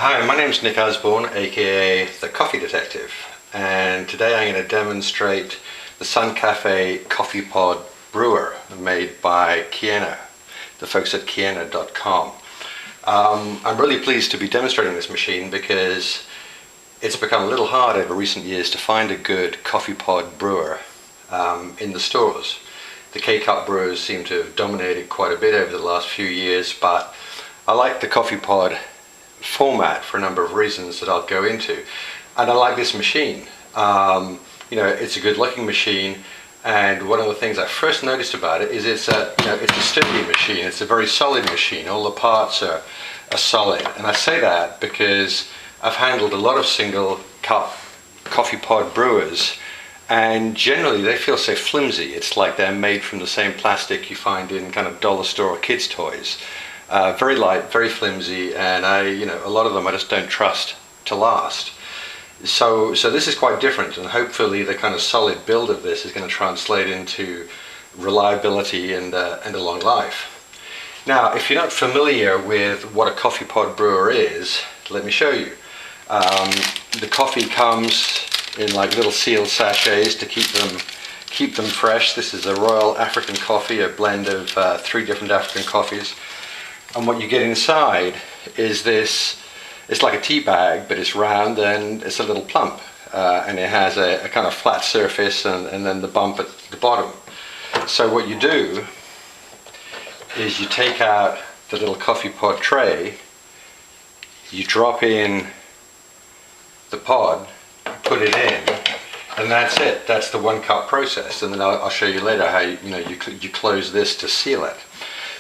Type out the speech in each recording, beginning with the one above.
Hi, my name's Nick Osborne, aka the Coffee Detective, and today I'm going to demonstrate the SunCafe Coffee Pod Brewer made by Kiena, the folks at Kiena.com. I'm really pleased to be demonstrating this machine because it's become a little hard over recent years to find a good coffee pod brewer in the stores. The K-Cup brewers seem to have dominated quite a bit over the last few years, but I like the coffee pod format for a number of reasons that I'll go into, and I like this machine. It's a good looking machine, and one of the things I first noticed about it is it's a sturdy machine. It's a very solid machine. All the parts are solid, and I say that because I've handled a lot of single cup coffee pod brewers, and generally they feel so flimsy. It's like they're made from the same plastic you find in kind of dollar store or kids toys. Very light, very flimsy, and a lot of them I just don't trust to last. So this is quite different, and hopefully the kind of solid build of this is going to translate into reliability and a long life. Now, if you're not familiar with what a coffee pod brewer is, let me show you. The coffee comes in like little sealed sachets to keep them fresh. This is a Royal African coffee, a blend of 3 different African coffees. And what you get inside is this, it's like a tea bag, but it's round and it's a little plump. And it has a kind of flat surface and then the bump at the bottom. So what you do is you take out the little coffee pod tray, you drop in the pod, put it in, and that's it. That's the 1 cup process. And then I'll show you later how you close this to seal it.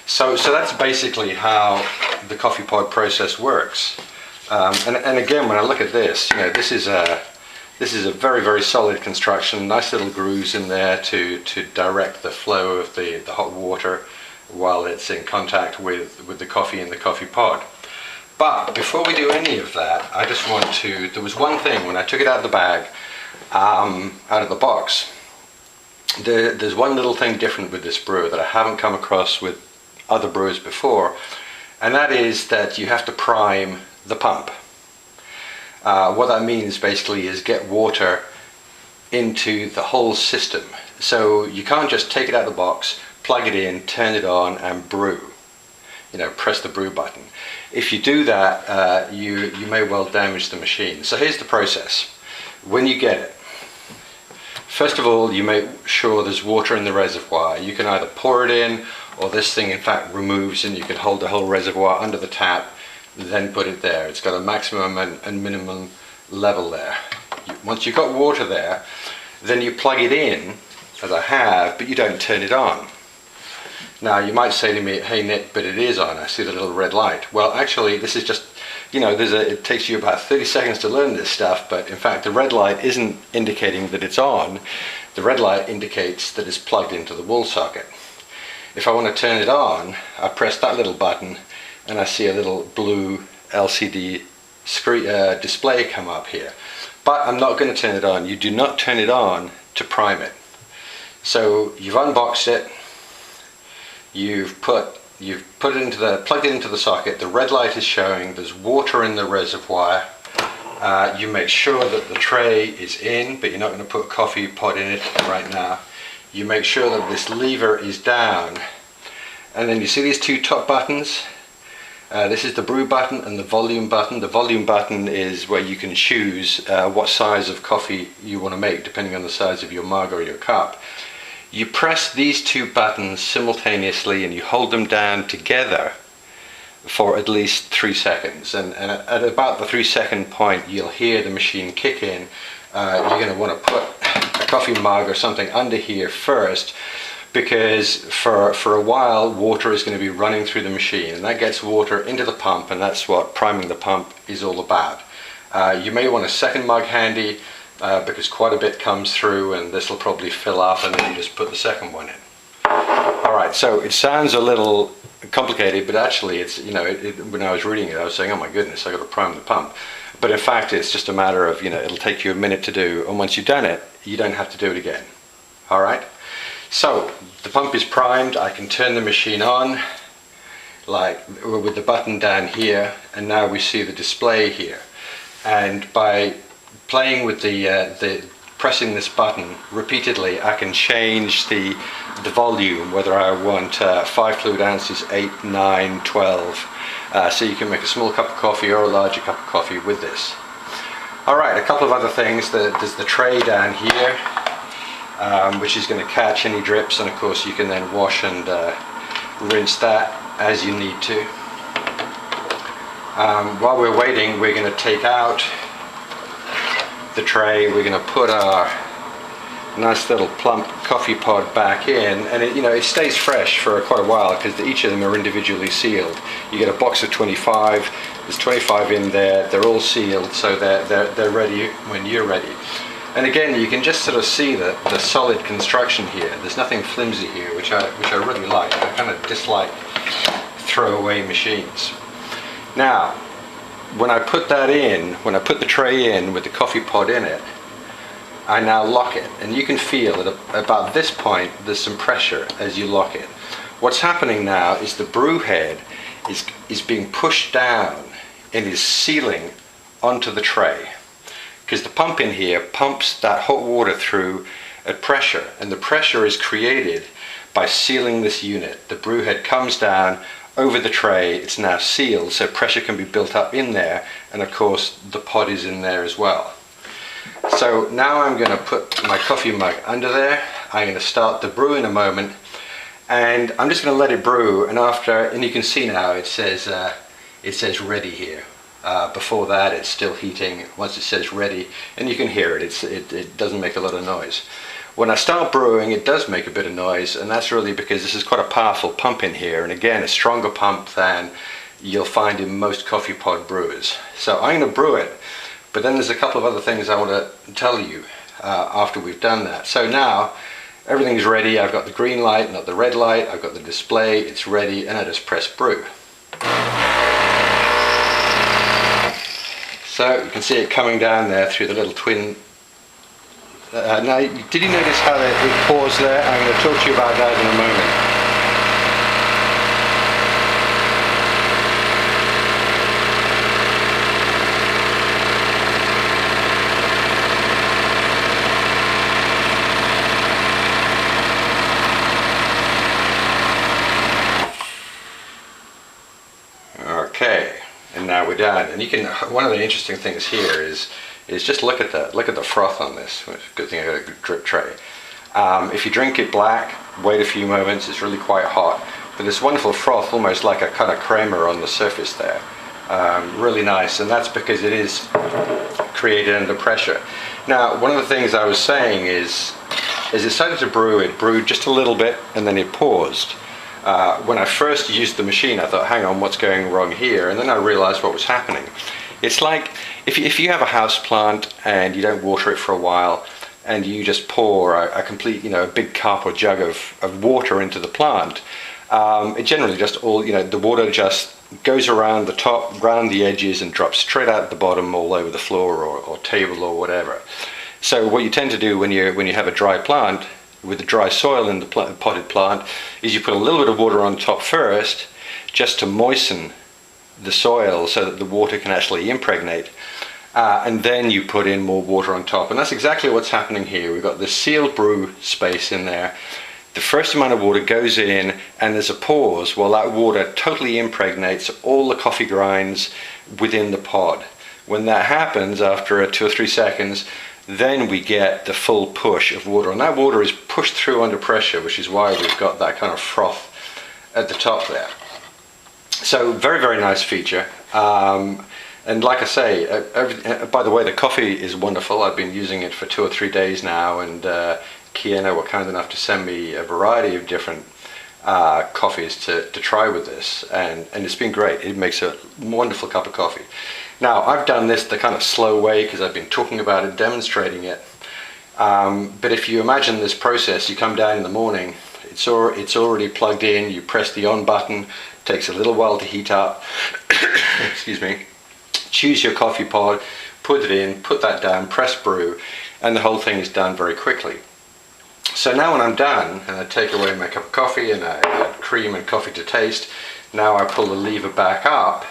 So that's basically how the coffee pod process works. And again, when I look at this, this is a very, very solid construction. Nice little grooves in there to direct the flow of the hot water while it's in contact with the coffee in the coffee pod. But before we do any of that, I just want to, there was one thing when I took it out of the bag, out of the box, there's one little thing different with this brewer that I haven't come across with other brewers before, and that is that you have to prime the pump. What that means basically is get water into the whole system. So you can't just take it out of the box, plug it in, turn it on and brew. Press the brew button. If you do that, you may well damage the machine. So here's the process. When you get it, first of all, you make sure there's water in the reservoir. You can either pour it in, or this thing in fact removes and you can hold the whole reservoir under the tap, then put it there. It's got a maximum and minimum level there. Once you've got water there, then you plug it in, as I have, but you don't turn it on. Now you might say to me, hey Nick, but it is on, I see the little red light. Well, actually this is just, it takes you about 30 seconds to learn this stuff, but in fact the red light isn't indicating that it's on. The red light indicates that it's plugged into the wall socket. If I want to turn it on, I press that little button and I see a little blue LCD display come up here. But I'm not going to turn it on. You do not turn it on to prime it. So you've unboxed it, you've plugged it into the socket, the red light is showing, there's water in the reservoir. You make sure that the tray is in, but you're not going to put a coffee pod in it right now. You make sure that this lever is down, and then you see these 2 top buttons. This is the brew button and the volume button. The volume button is where you can choose what size of coffee you want to make depending on the size of your mug or your cup. You press these 2 buttons simultaneously and you hold them down together for at least 3 seconds, and at about the 3-second point you'll hear the machine kick in. You're going to want to put a coffee mug or something under here first, because for a while water is going to be running through the machine, and that gets water into the pump, and that's what priming the pump is all about. You may want a second mug handy because quite a bit comes through, and this will probably fill up, and then you just put the second one in. Alright, so it sounds a little complicated, but actually it's, when I was reading it I was saying, oh my goodness, I got to prime the pump. But in fact it's just a matter of, it'll take you a minute to do, and once you've done it, you don't have to do it again. Alright, so the pump is primed, I can turn the machine on. like with the button down here, and now we see the display here. And by playing with the pressing this button repeatedly, I can change the volume, whether I want 5 fluid ounces, 8, 9, 12. So you can make a small cup of coffee or a larger cup of coffee with this. Alright, a couple of other things. There's the tray down here, which is going to catch any drips, and of course you can then wash and rinse that as you need to. While we're waiting, we're going to take out the tray. We're going to put our nice little plump coffee pod back in, and it stays fresh for quite a while because each of them are individually sealed. You get a box of 25. There's 25 in there. They're all sealed, so they're ready when you're ready. And again, you can just sort of see the solid construction here. There's nothing flimsy here, which I really like. I kind of dislike throwaway machines. Now, when I put that in, when I put the tray in with the coffee pod in it, I now lock it, and you can feel at about this point there's some pressure as you lock it. What's happening now is the brew head is being pushed down and is sealing onto the tray, because the pump in here pumps that hot water through at pressure, and the pressure is created by sealing this unit. The brew head comes down over the tray, it's now sealed, so pressure can be built up in there, and of course the pod is in there as well. So now I'm going to put my coffee mug under there. I'm going to start the brew in a moment, and I'm just going to let it brew, and you can see now it says ready here. Before that it's still heating. Once it says ready, and you can hear it, it doesn't make a lot of noise. When I start brewing, it does make a bit of noise, and that's really because this is quite a powerful pump in here, and again, a stronger pump than you'll find in most coffee pod brewers. So I'm going to brew it, but then there's a couple of other things I want to tell you after we've done that. So now everything's ready. I've got the green light, not the red light. I've got the display, it's ready, and I just press brew. So you can see it coming down there through the little twin. Now, did you notice how it paused there? I'm going to talk to you about that in a moment. Okay, and now we're done. And you can. One of the interesting things here is just look at the froth on this. Good thing I got a drip tray. If you drink it black, wait a few moments. It's really quite hot, but this wonderful froth, almost like a kind of creamer on the surface there. Really nice, and that's because it is created under pressure. Now, one of the things I was saying is, as it started to brew, it brewed just a little bit, and then it paused. When I first used the machine, I thought, hang on, what's going wrong here? And then I realized what was happening. It's like if you have a house plant and you don't water it for a while, and you just pour a complete, a big cup or jug of water into the plant, it generally just the water just goes around the top, around the edges, and drops straight out the bottom all over the floor or table or whatever. So what you tend to do when you have a dry plant with the dry soil in the potted plant is you put a little bit of water on top first, just to moisten the soil so that the water can actually impregnate, and then you put in more water on top. And that's exactly what's happening here. We've got this sealed brew space in there. The first amount of water goes in, and there's a pause while that water totally impregnates all the coffee grinds within the pod. When that happens, after 2 or 3 seconds, then we get the full push of water, and that water is pushed through under pressure, which is why we've got that kind of froth at the top there. So very, very nice feature. And like I say, by the way, the coffee is wonderful. I've been using it for 2 or 3 days now, and Kiena were kind enough to send me a variety of different coffees to try with this, and it's been great. It makes a wonderful cup of coffee. Now, I've done this the kind of slow way because I've been talking about it, demonstrating it. But if you imagine this process, you come down in the morning, it's already plugged in, you press the on button, takes a little while to heat up, excuse me, choose your coffee pod, put it in, put that down, press brew, and the whole thing is done very quickly. So now when I'm done and I take away my cup of coffee and I add cream and coffee to taste, now I pull the lever back up,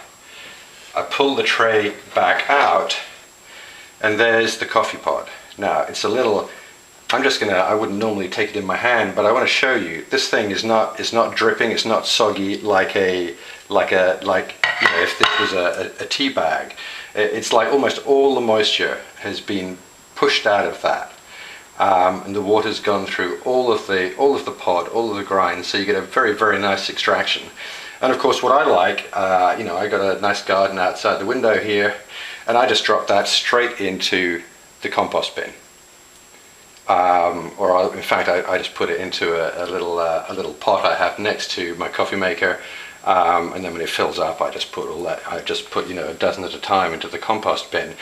I pull the tray back out, and there's the coffee pod. Now it's a little, I wouldn't normally take it in my hand, but I want to show you, this thing is not dripping, it's not soggy like if this was a tea bag. It's like almost all the moisture has been pushed out of that. And the water's gone through all of the pod, all of the grind, so you get a very, very nice extraction. And of course what I like, I got a nice garden outside the window here, and I just drop that straight into the compost bin. In fact, I just put it into a little pot I have next to my coffee maker, and then when it fills up, I just put a dozen at a time into the compost bin,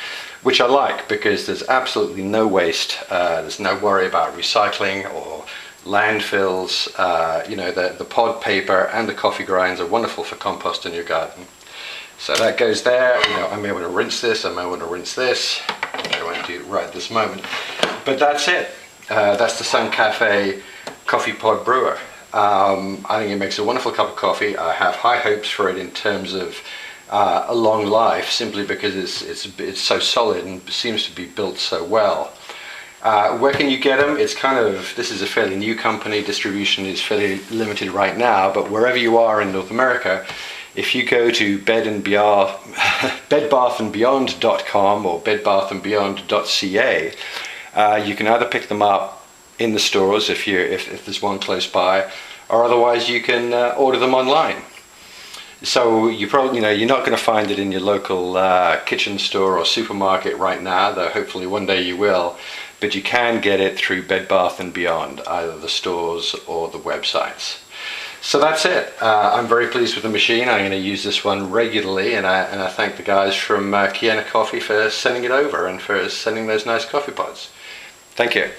which I like because there's absolutely no waste. There's no worry about recycling or landfills. The pod paper and the coffee grinds are wonderful for compost in your garden. So that goes there. I may want to rinse this, I may want to rinse this, which I won't do right this moment. But that's it. That's the SunCafe Coffee Pod Brewer. I think it makes a wonderful cup of coffee. I have high hopes for it in terms of a long life, simply because it's so solid and seems to be built so well. Where can you get them? This is a fairly new company. Distribution is fairly limited right now, but wherever you are in North America, if you go to bedbathandbeyond.com or bedbathandbeyond.ca, you can either pick them up in the stores if there's one close by, or otherwise you can order them online. So you probably you're not going to find it in your local kitchen store or supermarket right now, though hopefully one day you will. But you can get it through Bed Bath & Beyond, either the stores or the websites. So that's it. I'm very pleased with the machine. I'm going to use this one regularly, and I thank the guys from Kiena Coffee for sending it over and for sending those nice coffee pods. Thank you.